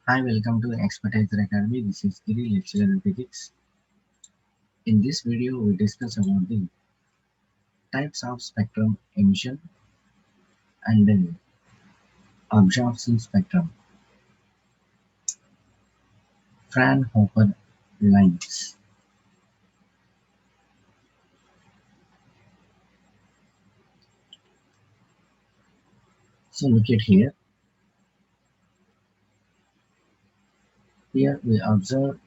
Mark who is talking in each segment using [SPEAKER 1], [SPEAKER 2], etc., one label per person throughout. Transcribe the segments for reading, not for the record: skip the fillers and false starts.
[SPEAKER 1] Hi, welcome to Expertisor Academy. This is Giri, lecturer in physics. In this video, we discuss about the types of spectrum emission and then absorption spectrum. Fraunhofer Lines. So look at here. Here we observe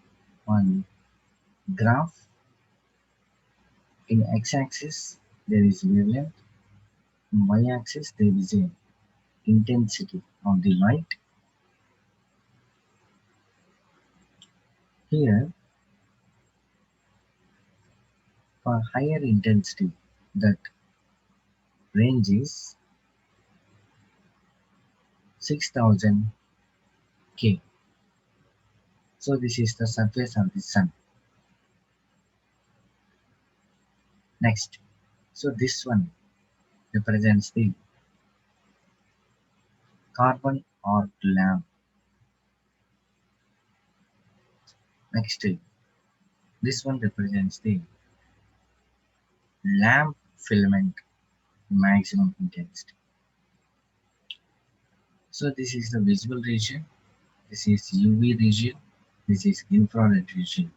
[SPEAKER 1] one graph. In x-axis there is wavelength. In y-axis there is a intensity of the light. Here for higher intensity, that range is 6000 K. So this is the surface of the sun. Next, so this one represents the carbon arc lamp. Next, this one represents the lamp filament maximum intensity. So this is the visible region, this is UV region, this is infrared region.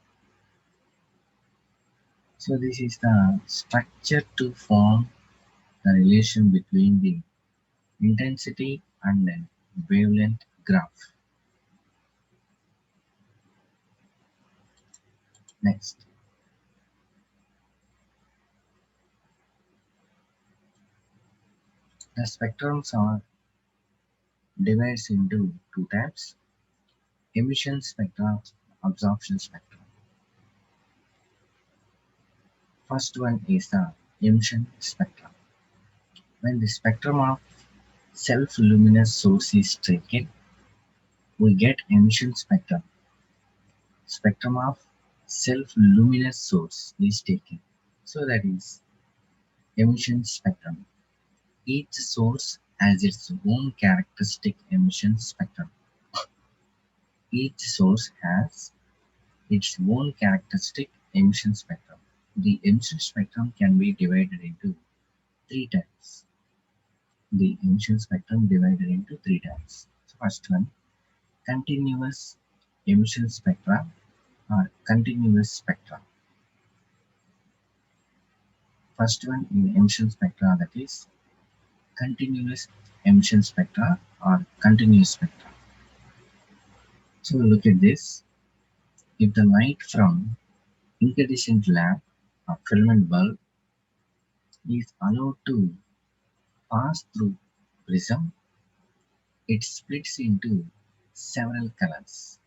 [SPEAKER 1] So this is the structure to form the relation between the intensity and the wavelength graph. Next, the spectrums are divided into two types: emission spectra, absorption spectrum. First one is the emission spectrum. When the spectrum of self-luminous source is taken, we get emission spectrum. Spectrum of self-luminous source is taken. So that is emission spectrum. Each source has its own characteristic emission spectrum. Each source has its own characteristic emission spectrum. The emission spectrum can be divided into three types. The emission spectrum divided into three types. So first one, continuous emission spectra or continuous spectra. First one in emission spectra, that is continuous emission spectra or continuous spectra. So look at this. If the light from incandescent lamp or filament bulb is allowed to pass through prism, it splits into several colors.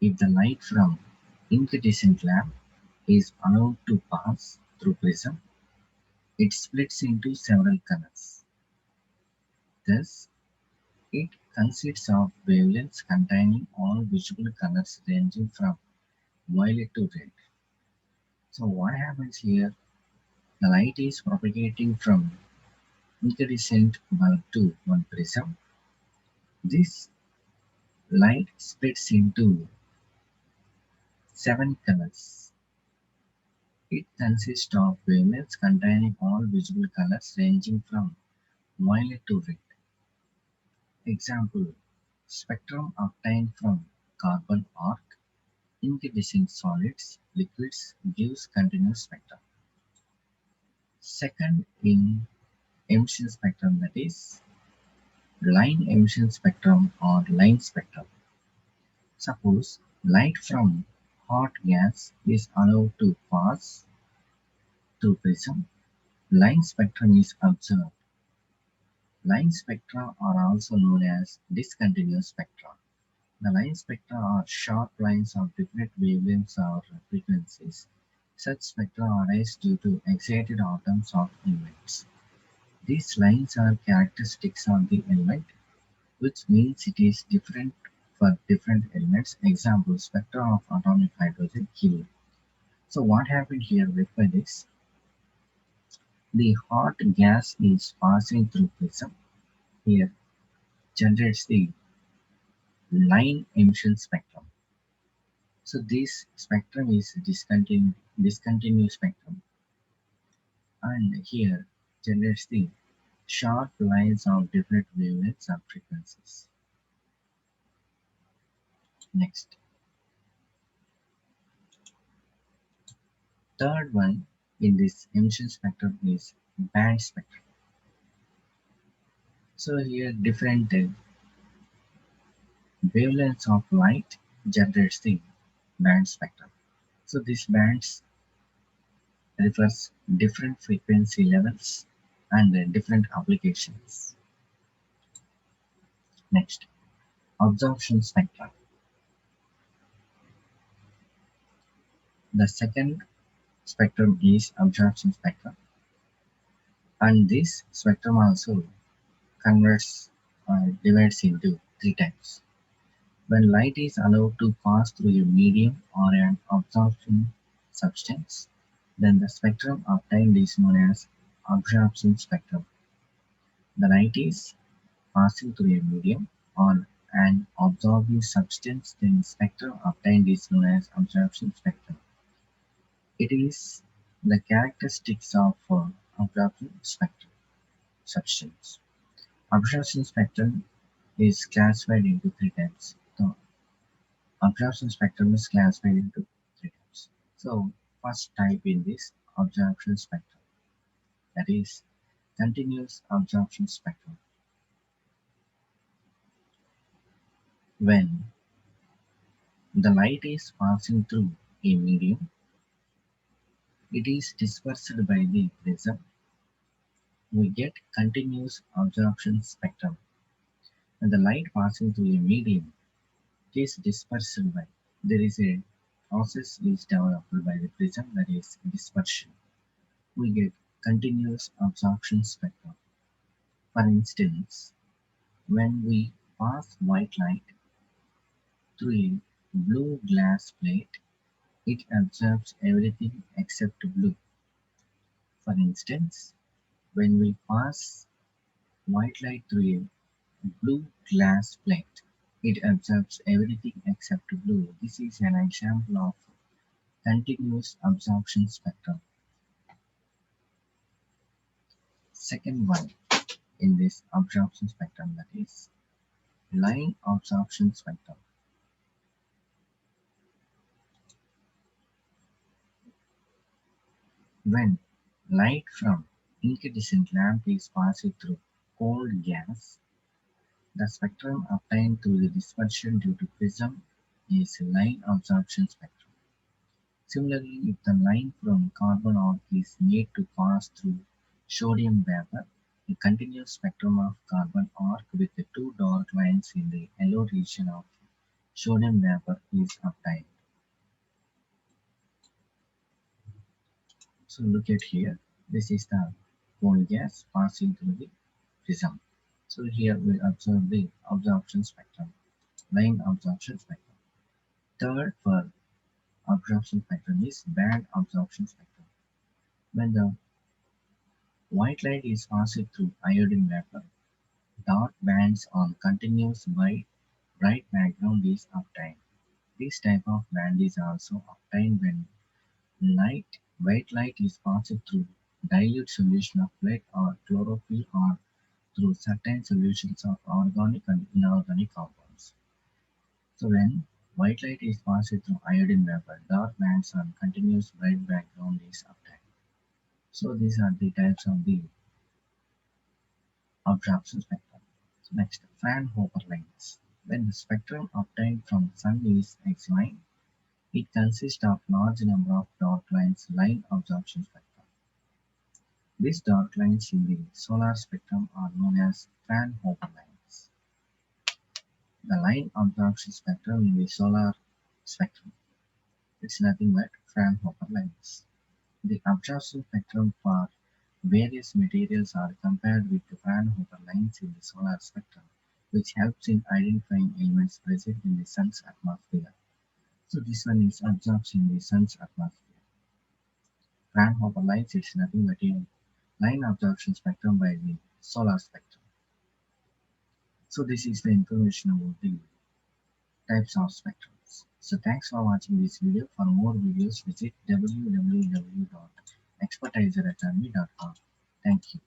[SPEAKER 1] If the light from incandescent lamp is allowed to pass through prism, it splits into several colors. Thus, it consists of wavelengths containing all visible colors ranging from violet to red. So what happens here? The light is propagating from incandescent bulb to one prism. This light splits into 7 colors. It consists of wavelengths containing all visible colors ranging from violet to red. Example, spectrum obtained from carbon arc, incandescent solids, liquids gives continuous spectrum. Second in emission spectrum, that is line emission spectrum or line spectrum. Suppose light from hot gas is allowed to pass through prism, line spectrum is observed. Line spectra are also known as discontinuous spectra. The line spectra are sharp lines of different wavelengths or frequencies. Such spectra arise due to excited atoms of elements. These lines are characteristics of the element, which means it is different for different elements. Example, spectra of atomic hydrogen, helium. So what happened here with this? The hot gas is passing through prism. Here generates the line emission spectrum. So this spectrum is discontinuous spectrum, and here generates the sharp lines of different wavelengths and frequencies. Next, third one in this emission spectrum is band spectrum. So here different wavelengths of light generates the band spectrum. So these bands refers different frequency levels and different applications. Next, absorption spectra. The second spectrum is absorption spectrum, and this spectrum also converts or divides into three types. When light is allowed to pass through a medium or an absorption substance, then the spectrum obtained is known as absorption spectrum. The light is passing through a medium or an absorbing substance, then spectrum obtained is known as absorption spectrum. It is the characteristics of absorption spectrum substance. Absorption spectrum is classified into three types. The absorption spectrum is classified into three types. So, first type in this absorption spectrum, that is continuous absorption spectrum. When the light is passing through a medium, it is dispersed by the prism. We get continuous absorption spectrum. When the light passing through a medium is dispersed by, there is a process is developed by the prism, that is dispersion. We get continuous absorption spectrum. For instance, when we pass white light through a blue glass plate, it absorbs everything except blue. For instance, when we pass white light through a blue glass plate, it absorbs everything except blue. This is an example of continuous absorption spectrum. Second one in this absorption spectrum, that is line absorption spectrum. When light from incandescent lamp is passed through cold gas, the spectrum obtained through the dispersion due to prism is line absorption spectrum. Similarly, if the line from carbon arc is made to pass through sodium vapor, a continuous spectrum of carbon arc with the two dark lines in the yellow region of sodium vapor is obtained. So look at here, this is the cold gas passing through the prism. So here we observe the absorption spectrum, line absorption spectrum. Third for absorption spectrum is band absorption spectrum. When the white light is passed through iodine vapor, dark bands on continuous bright background is obtained. This type of band is also obtained when white light is passed through dilute solution of lead or chlorophyll or through certain solutions of organic and inorganic compounds. So when white light is passed through iodine vapor, dark bands on continuous bright background is obtained. So these are the types of the absorption spectrum. So next, Fraunhofer lines. When the spectrum obtained from Sun is X-line, it consists of large number of dark lines, line absorption spectrum. These dark lines in the solar spectrum are known as Fraunhofer lines. The line absorption spectrum in the solar spectrum, it's nothing but Fraunhofer lines. The absorption spectrum for various materials are compared with the Fraunhofer lines in the solar spectrum, which helps in identifying elements present in the Sun's atmosphere. So this one is absorbed in the Sun's atmosphere. Fraunhofer lines is nothing but a line absorption spectrum by the solar spectrum. So this is the information about the types of spectrums. So thanks for watching this video. For more videos, visit www.expertisoracademy.com. Thank you.